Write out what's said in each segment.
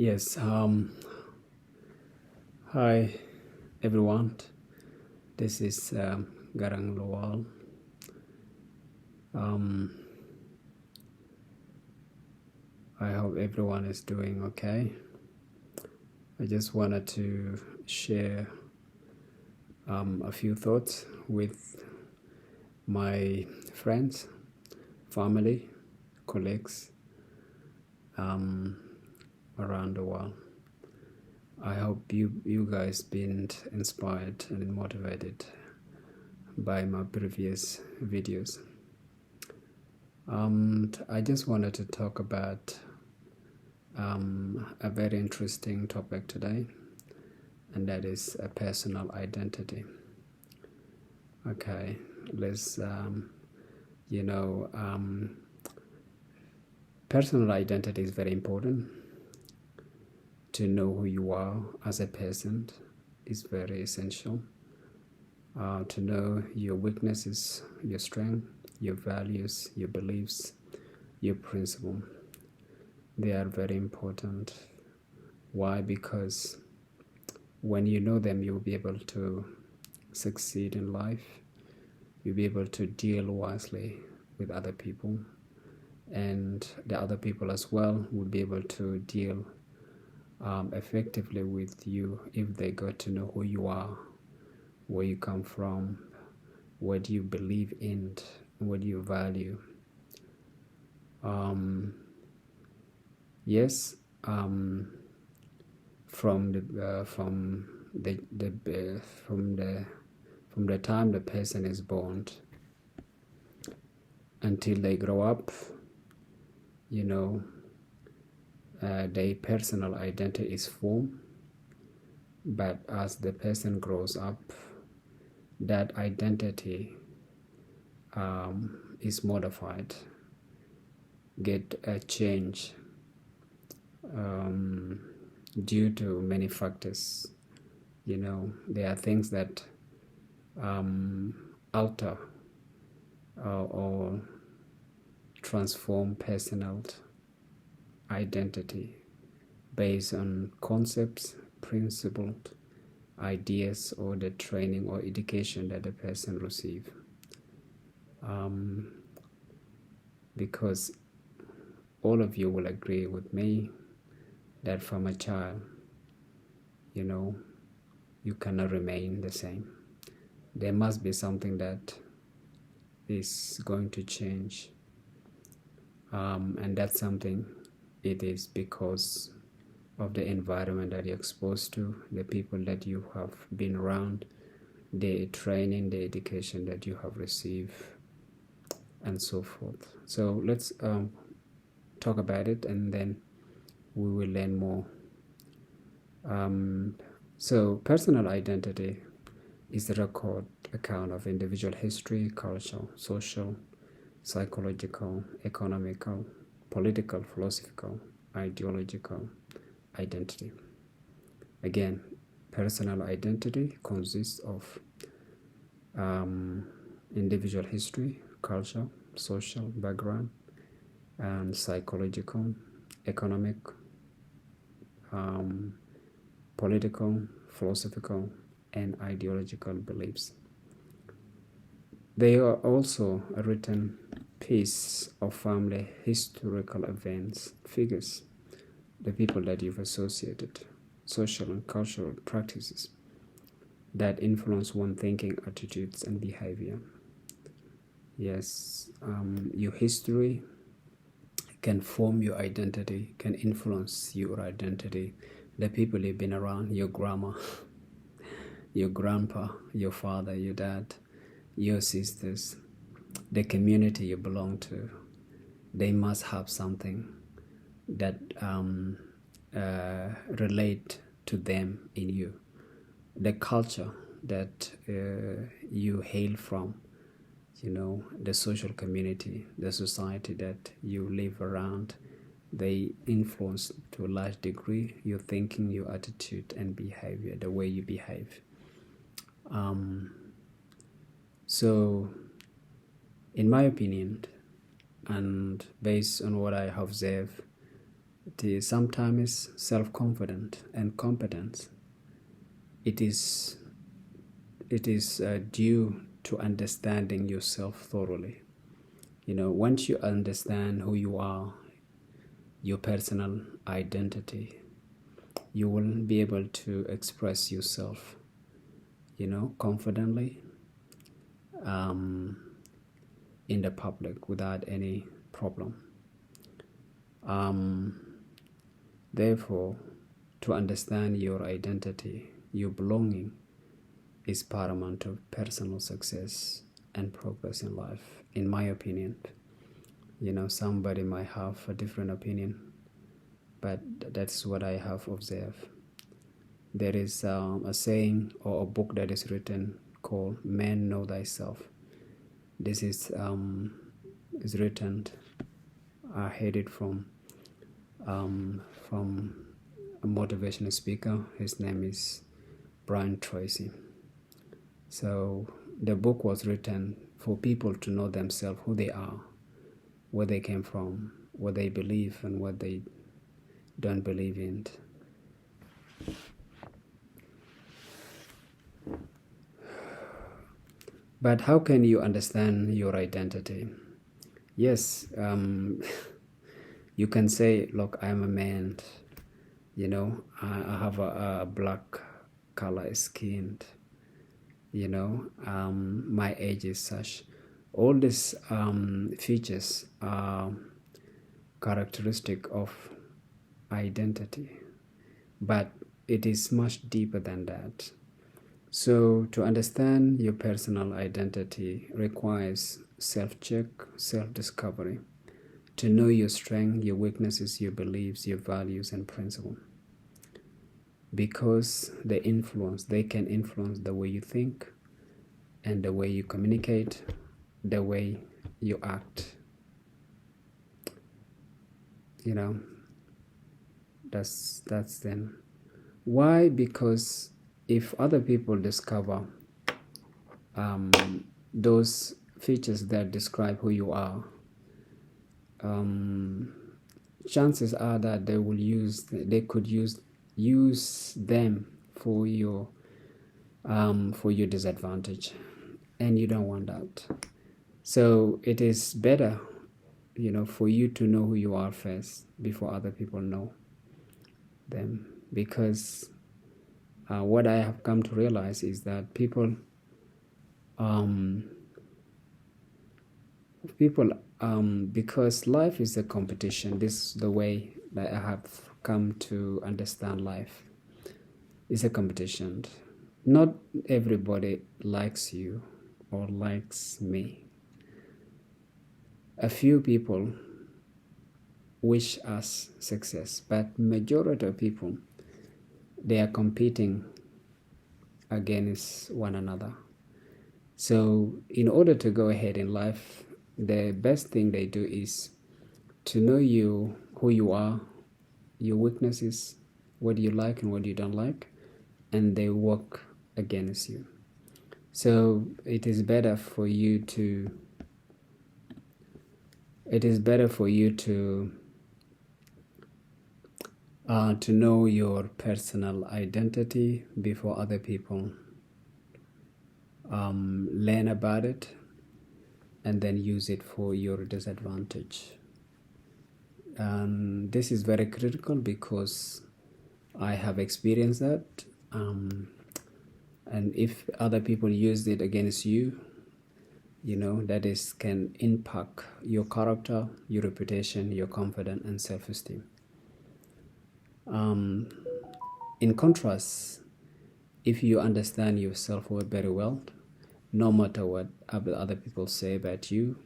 Yes. Hi, everyone. This is Garang Lowal. I hope everyone is doing okay. I just wanted to share a few thoughts with my friends, family, colleagues around the world. I hope you guys been inspired and motivated by my previous videos. I just wanted to talk about a very interesting topic today, and that is a personal identity. Okay, let's personal identity is very important. To know who you are as a person is very essential. To know your weaknesses, your strength, your values, your beliefs, your principles. They are very important. Why? Because when you know them, you'll be able to succeed in life. You'll be able to deal wisely with other people, and the other people as well will be able to deal effectively with you if they got to know who you are, where you come from, what you believe in, what you value. Yes, from the time the person is born until they grow up, their personal identity is formed. But as the person grows up, that identity is modified, get a change due to many factors. There are things that alter or transform personal identity based on concepts, principles, ideas, or the training or education that the person receives. Because all of you will agree with me that from a child, you cannot remain the same. There must be something that is going to change. And that's something, it is because of the environment that you're exposed to, the people that you have been around, the training, the education that you have received, and so forth. So let's talk about it, and then we will learn more. So personal identity is the record account of individual history, culture, social, psychological, economical, political, philosophical, ideological identity. Again, personal identity consists of individual history, culture, social background, and psychological, economic, political, philosophical, and ideological beliefs. They are also a written piece of family historical events, figures, the people that you've associated, social and cultural practices that influence one's thinking, attitudes, and behavior. Yes, your history can form your identity, can influence your identity. The people you've been around, your grandma, your grandpa, your father, your dad, your sisters, the community you belong to, they must have something that relate to them in you. The culture that you hail from, the social community, the society that you live around, they influence to a large degree your thinking, your attitude, and behavior, the way you behave. So, in my opinion, and based on what I have observed, It is sometimes self-confident and competence. It is due to understanding yourself thoroughly. Once you understand who you are, your personal identity, you will be able to express yourself, confidently in the public without any problem. Therefore, to understand your identity, your belonging, is paramount to personal success and progress in life, in my opinion. Somebody might have a different opinion, but that's what I have observed. There is a saying or a book that is written called "Man Know Thyself." This is written, headed from a motivational speaker. His name is Brian Tracy. So the book was written for people to know themselves, who they are, where they came from, what they believe and what they don't believe in. But how can you understand your identity? Yes, you can say, look, I'm a man, I have a black color skin, my age is such. All these features are characteristic of identity, but it is much deeper than that. So to understand your personal identity requires self-check, self-discovery, to know your strengths, your weaknesses, your beliefs, your values and principles. Because they can influence the way you think and the way you communicate, the way you act. That's then. Why? Because if other people discover those features that describe who you are, chances are that they could use them for your disadvantage, and you don't want that. So it is better, for you to know who you are first before other people know them, because what I have come to realize is that people because life is a competition. This is the way that I have come to understand life. It's a competition. Not everybody likes you or likes me. A few people wish us success, but majority of people, they are competing against one another. So in order to go ahead in life, the best thing they do is to know who you are, your weaknesses, what you like and what you don't like, and they work against you. So it is better for you to know your personal identity before other people learn about it and then use it for your disadvantage. And this is very critical because I have experienced that. And if other people use it against you, that can impact your character, your reputation, your confidence, and self-esteem. In contrast, if you understand yourself very well, no matter what other people say about you,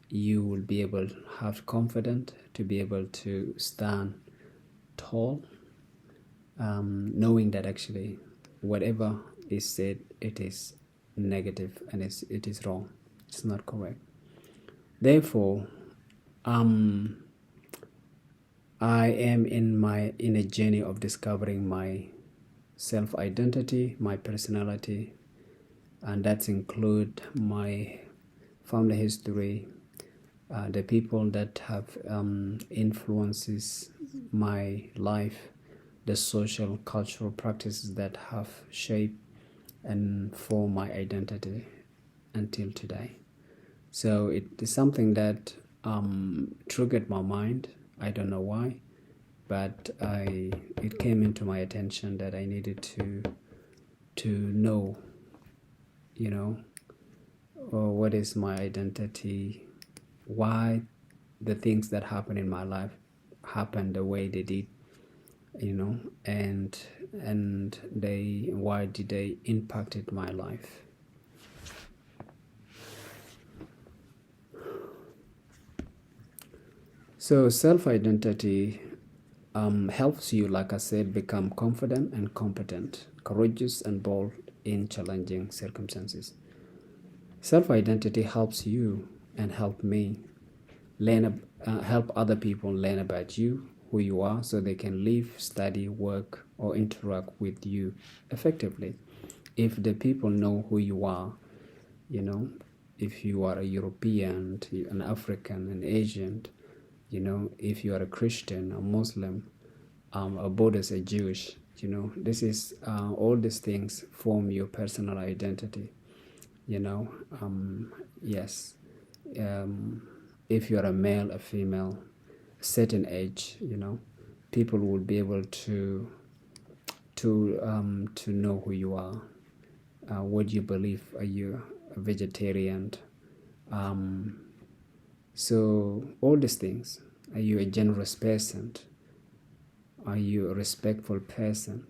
you will be able to have confidence to be able to stand tall, knowing that actually whatever is said, it is negative and it is wrong. It's not correct. Therefore, I am in a journey of discovering my self-identity, my personality, and that include my family history, the people that have influences my life, the social, cultural practices that have shaped and formed my identity until today. So it is something that triggered my mind. I don't know why, but it came into my attention that I needed to know, what is my identity, why the things that happen in my life happened the way they did, and why did they impacted my life. So self-identity helps you, like I said, become confident and competent, courageous and bold in challenging circumstances. Self-identity helps you and help me help other people learn about you, who you are, so they can live, study, work, or interact with you effectively. If the people know who you are, if you are a European, an African, an Asian, if you are a Christian, a Muslim, a Buddhist, a Jewish, this is all these things form your personal identity. Yes. If you're a male, a female, a certain age, people will be able to know who you are, what you believe. Are you a vegetarian? So all these things. Are you a generous person? Are you a respectful person?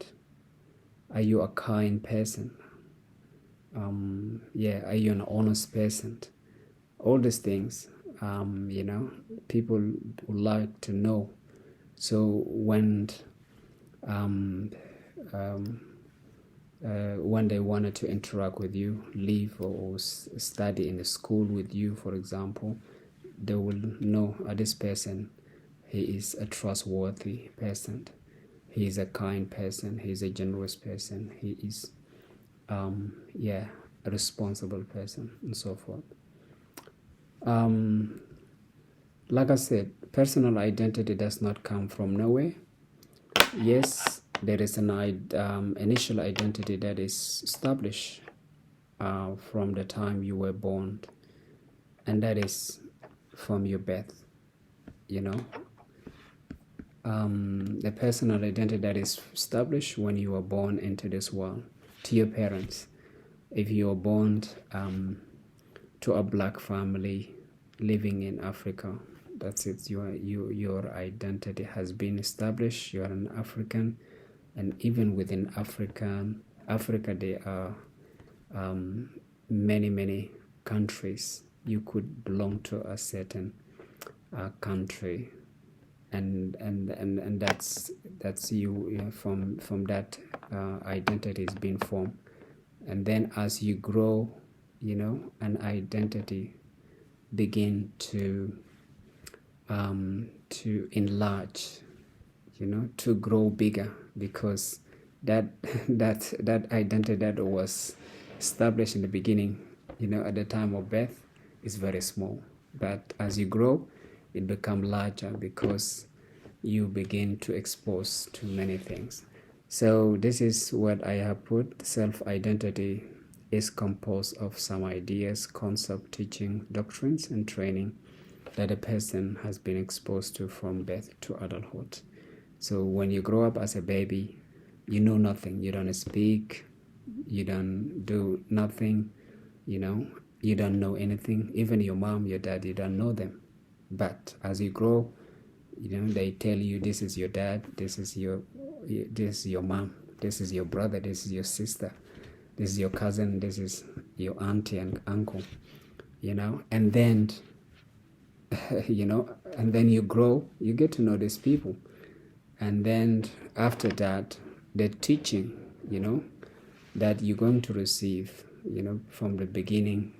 Are you a kind person? Are you an honest person? All these things, people would like to know. So when they wanted to interact with you, live or study in a school with you, for example, they will know, this person, he is a trustworthy person, he is a kind person, he is a generous person, he is a responsible person, and so forth. Like I said, personal identity does not come from nowhere. Yes, there is an initial identity that is established from the time you were born, and that is from your birth. The personal identity that is established when you were born into this world to your parents. If you were born to a black family living in Africa, that's it. Your identity has been established. You are an African, and even within Africa, there are many countries. You could belong to a certain country, and that's you. From that identity is being formed, and then as you grow, an identity begin to enlarge, to grow bigger, because that identity that was established in the beginning, at the time of birth, is very small. But as you grow, it becomes larger because you begin to expose to many things. So this is what I have put. Self-identity is composed of some ideas, concept, teaching, doctrines, and training that a person has been exposed to from birth to adulthood. So when you grow up as a baby, you know nothing. You don't speak. You don't do nothing. You don't know anything. Even your mom, your dad, you don't know them. But as you grow, they tell you, this is your dad, this is your mom, this is your brother, this is your sister, this is your cousin, this is your auntie and uncle, and then and then you grow, you get to know these people, and then after that, the teaching that you're going to receive, from the beginning,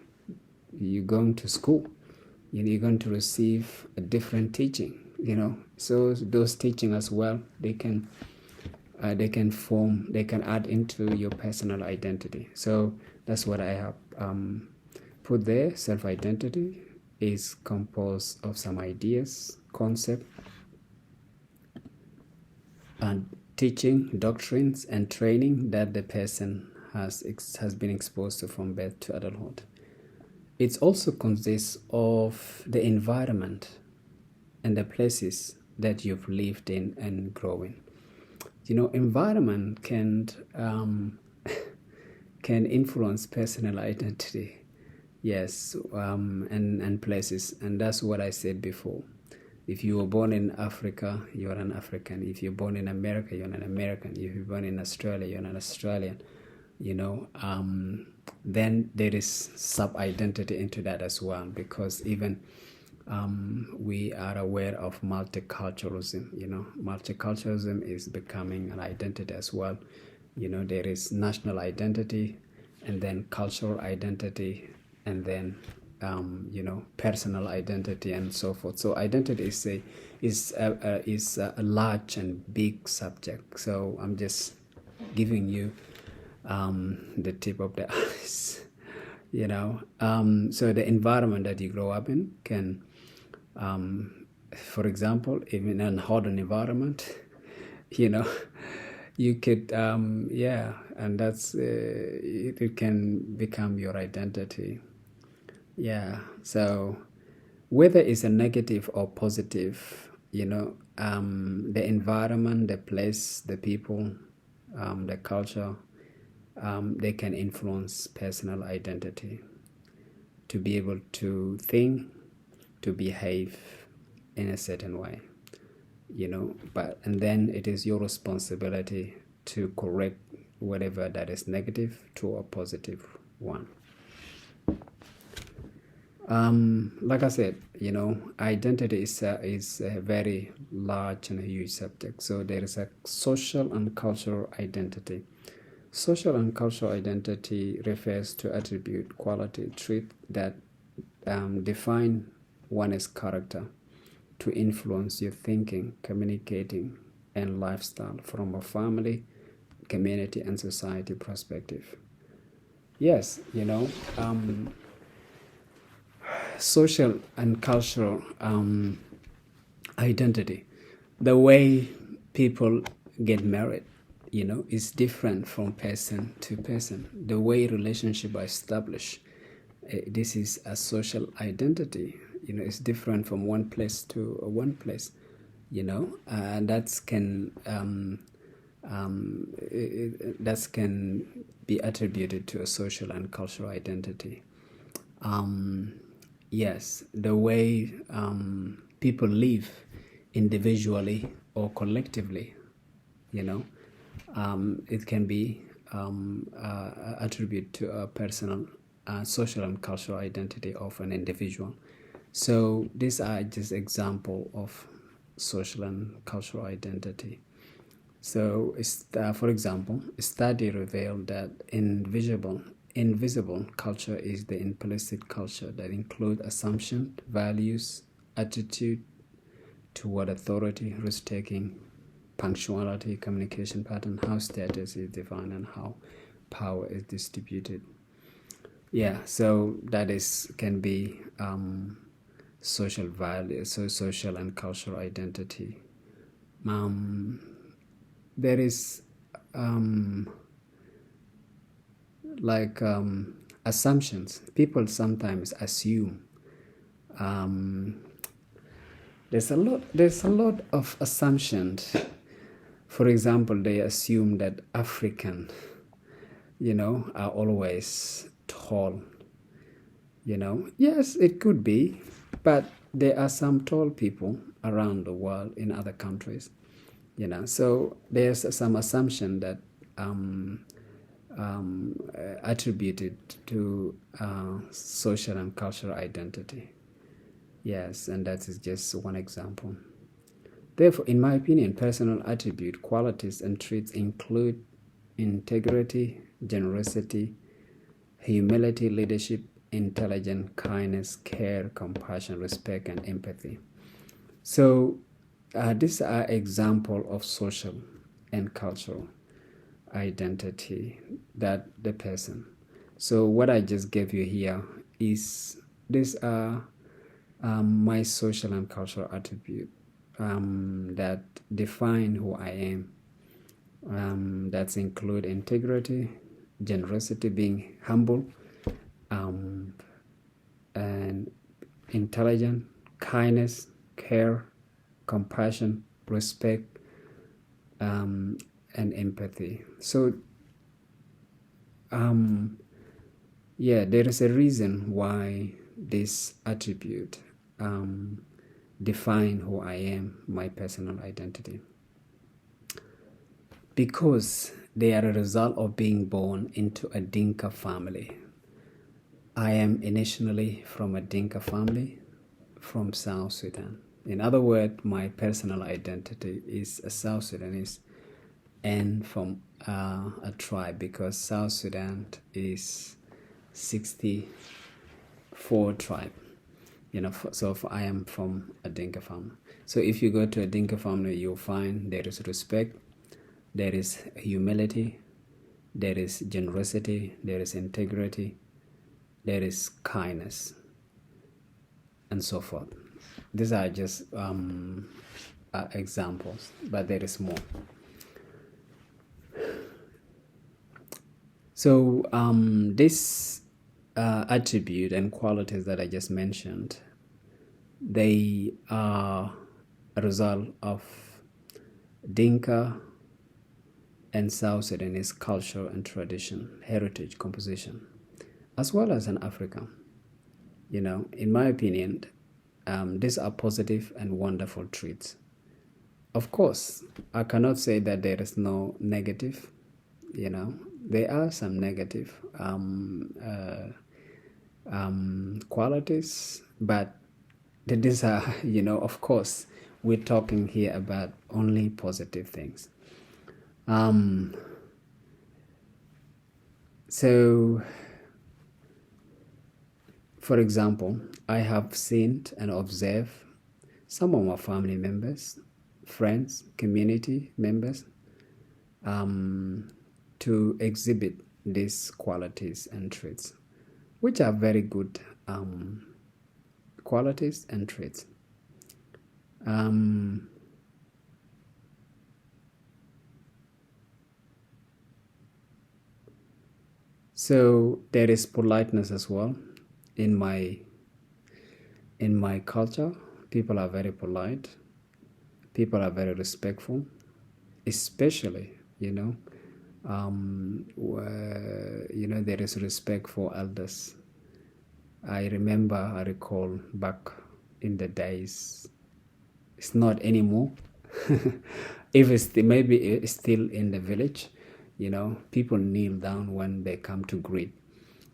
you're going to school, you're going to receive a different teaching, so those teaching as well, they can add into your personal identity. So that's what I have put there. Self-identity is composed of some ideas, concept, teaching, doctrines, and training that the person has been exposed to from birth to adulthood. It also consists of the environment and the places that you've lived in and growing. Environment can influence personal identity. Yes, and places, and that's what I said before. If you were born in Africa, you're an African. If you're born in America, you're an American. If you're born in Australia, you're an Australian. Then there is sub-identity into that as well, because even we are aware of multiculturalism. Multiculturalism is becoming an identity as well. There is national identity, and then cultural identity, and then personal identity, and so forth. So identity is a large and big subject. So I'm just giving you the tip of the ice. So the environment that you grow up in can, for example, even in a hardened environment, you could, and that's it can become your identity. Yeah. So whether it's a negative or positive, the environment, the place, the people, the culture, they can influence personal identity to be able to think, to behave in a certain way, and then it is your responsibility to correct whatever that is negative to a positive one. Like I said, identity is a very large and huge subject. So there is a social and cultural identity. Social and cultural identity refers to attribute, quality, trait that define one's character, to influence your thinking, communicating, and lifestyle from a family, community, and society perspective. Yes, social and cultural identity. The way people get married, is different from person to person. The way relationships are established, this is a social identity. It's different from one place to one place. And that can be attributed to a social and cultural identity. Yes, the way people live individually or collectively, it can be attributed to a personal, social and cultural identity of an individual. So these are just examples of social and cultural identity. So, for example, a study revealed that invisible culture is the implicit culture that includes assumptions, values, attitude toward authority, risk-taking, punctuality, communication pattern, how status is defined, and how power is distributed. Yeah, so that can be social values, so social and cultural identity. There is assumptions. People sometimes assume. There's a lot of assumptions. For example, they assume that African, are always tall. Yes, it could be, but there are some tall people around the world in other countries. So there's some assumption that attributed to social and cultural identity. Yes, and that is just one example. Therefore, in my opinion, personal attribute, qualities, and traits include integrity, generosity, humility, leadership, intelligence, kindness, care, compassion, respect, and empathy. So these are examples of social and cultural identity that the person. So what I just gave you here is these are my social and cultural attribute that define who I am. That include integrity, generosity, being humble, and intelligent, kindness, care, compassion, respect, and empathy. So, there is a reason why this attribute define who I am, my personal identity. Because they are a result of being born into a Dinka family. I am initially from a Dinka family from South Sudan. In other words, my personal identity is a South Sudanese and from a tribe, because South Sudan is 64 tribe. So I am from a Dinka family. So if you go to a Dinka family, you'll find there is respect, there is humility, there is generosity, there is integrity, there is kindness, and so forth. These are just examples, but there is more. So this attribute and qualities that I just mentioned, they are a result of Dinka and South Sudanese culture and tradition, heritage, composition, as well as in Africa. In my opinion, these are positive and wonderful traits. Of course, I cannot say that there is no negative. There are some negative qualities, but these are, of course, we're talking here about only positive things. So, for example, I have seen and observed some of my family members, friends, community members, to exhibit these qualities and traits, which are very good qualities and traits. So there is politeness as well. In my culture, people are very polite. People are very respectful, especially there is respect for elders. I recall back in the days. It's not anymore. If maybe it's still in the village, people kneel down when they come to greet.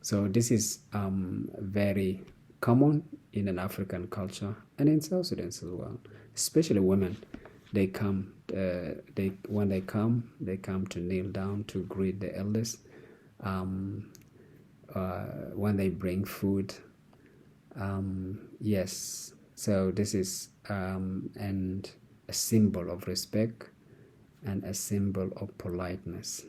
So this is very common in an African culture and in South Sudan as well. Especially women, they come. When they come to kneel down to greet the elders. When they bring food, yes. So this is and a symbol of respect and a symbol of politeness.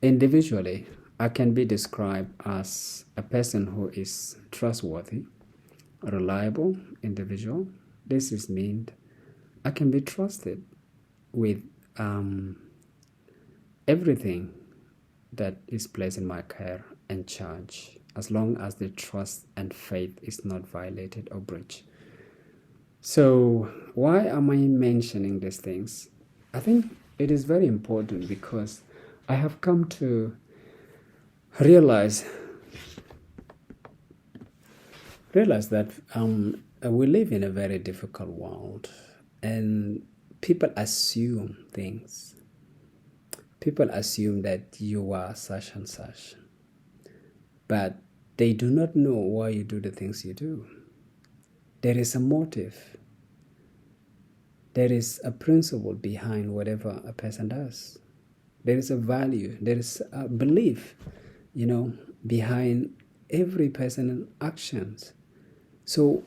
Individually, I can be described as a person who is trustworthy, a reliable individual. This is mean I can be trusted with everything that is placed in my care and charge, as long as the trust and faith is not violated or breached. So why am I mentioning these things? I think it is very important because I have come to realize that we live in a very difficult world, and people assume things. People assume that you are such and such, but they do not know why you do the things you do. There is a motive. There is a principle behind whatever a person does. There is a value. There is a belief, behind every person's actions. So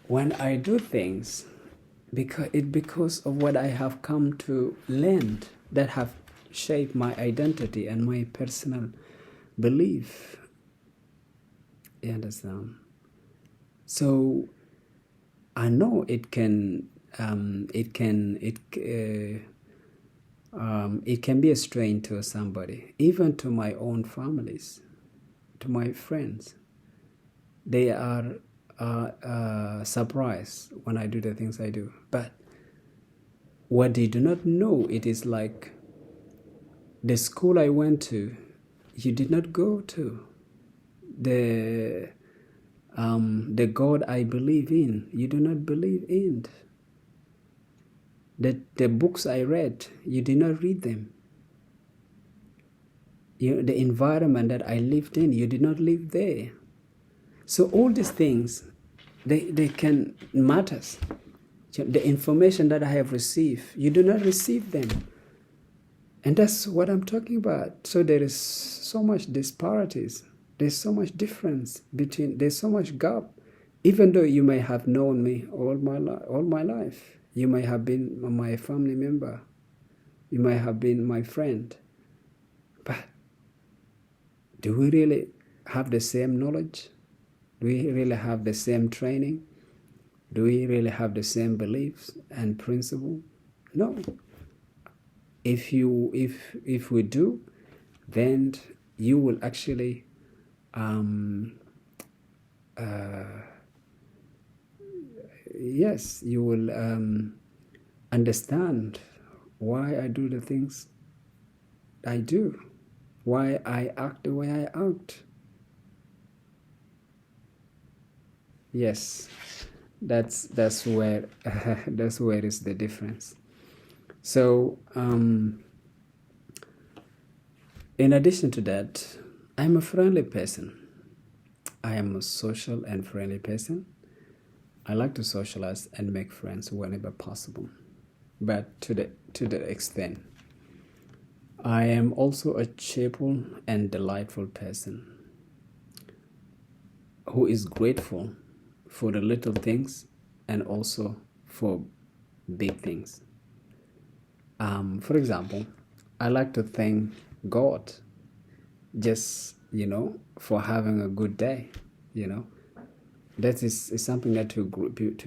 when I do things, because of what I have come to learn that have shaped my identity and my personal belief. You understand? So I know it can be a strain to somebody, even to my own families, to my friends. They are surprised when I do the things I do. But what they do not know, it is like the school I went to, you did not go to. The God I believe in, you do not believe in. The books I read, you did not read them. The environment that I lived in, you did not live there. So all these things, they can matters. The information that I have received, you do not receive them. And that's what I'm talking about. So there is so much disparities. There's so much difference there's so much gap. Even though you may have known me all my life, you may have been my family member, you may have been my friend, but do we really have the same knowledge? Do we really have the same training? Do we really have the same beliefs and principle? No. If we do, then you will actually yes, you will understand why I do the things I do, why I act the way I act. Yes, that's where that's where is the difference. So in addition to that, I'm a friendly person. I am a social and friendly person. I like to socialize and make friends whenever possible, but to the extent. I am also a cheerful and delightful person who is grateful for the little things and also for big things. For example, I like to thank God just, for having a good day, That is something that to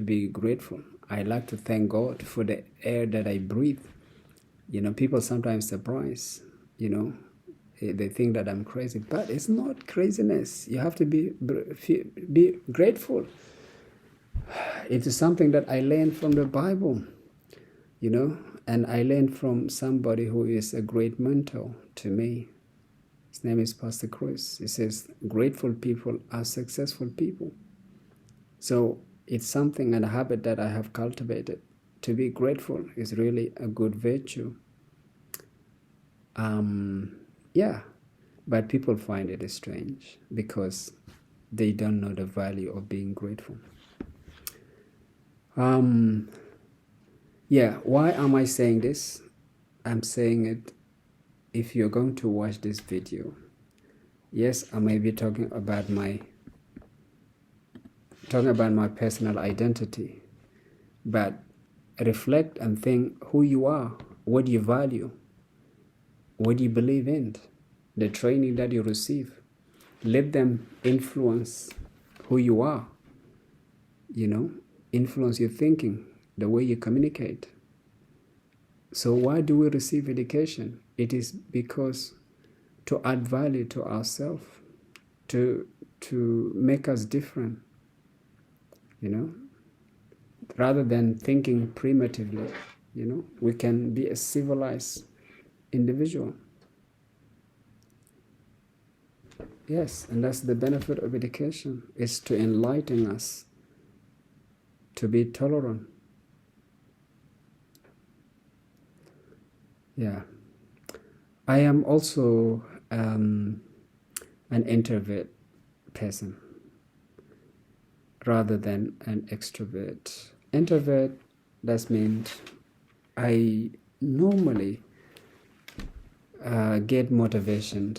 be grateful. I like to thank God for the air that I breathe. People sometimes surprise, they think that I'm crazy, but it's not craziness. You have to be grateful. It is something that I learned from the Bible, and I learned from somebody who is a great mentor to me. His name is Pastor Chris. He says, grateful people are successful people. So it's something and a habit that I have cultivated. To be grateful is really a good virtue. But people find it strange because they don't know the value of being grateful. Why am I saying this? I'm saying it if you're going to watch this video. Yes, I may be talking about my personal identity, but reflect and think who you are, what you value, what you believe in, the training that you receive. Let them influence who you are, influence your thinking, the way you communicate. So why do we receive education? It is because to add value to ourselves, to make us different, rather than thinking primitively, we can be a civilized individual. Yes, and that's the benefit of education, is to enlighten us, to be tolerant. Yeah. I am also an introvert person rather than an extrovert. Introvert, that means I normally get motivation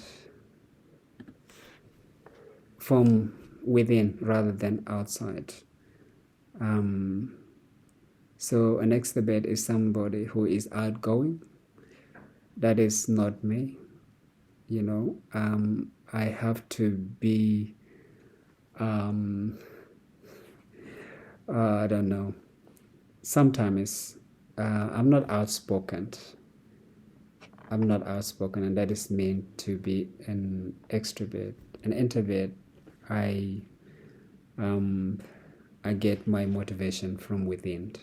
from within rather than outside. So an extrovert is somebody who is outgoing. That is not me. I have to be Um, I don't know. Sometimes I'm not outspoken. And that is meant to be an extrovert. An introvert, I I get my motivation from within,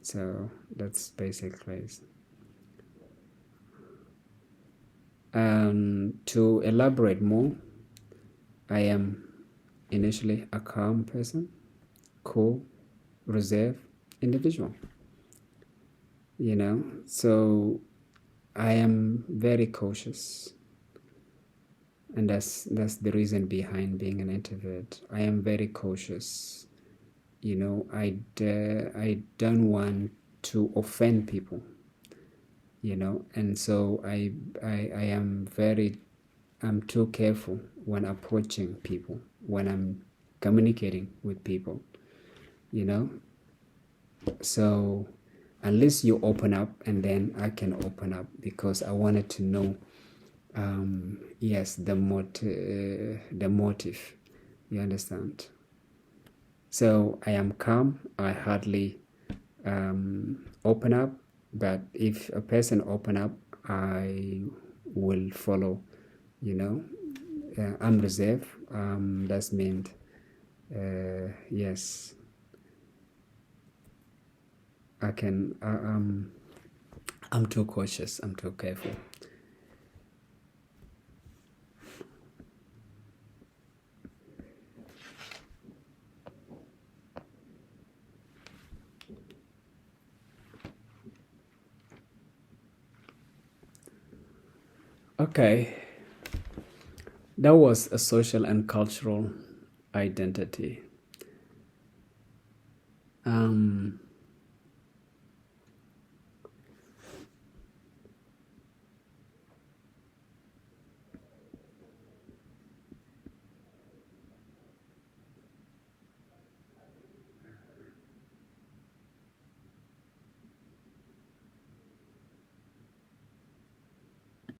So that's basically it. To elaborate more, I am initially a calm person, cool, reserved individual. So I am very cautious, and that's the reason behind being an introvert. I am very cautious. I don't want to offend people. And so I'm too careful when approaching people, when I'm communicating with people. So unless you open up, and then I can open up, because I wanted to know, yes, the motive. You understand? So I am calm. I hardly open up, but if a person open up, I will follow. I'm reserved. That's meant, yes, I can. I'm too cautious. I'm too careful. Okay, that was a social and cultural identity.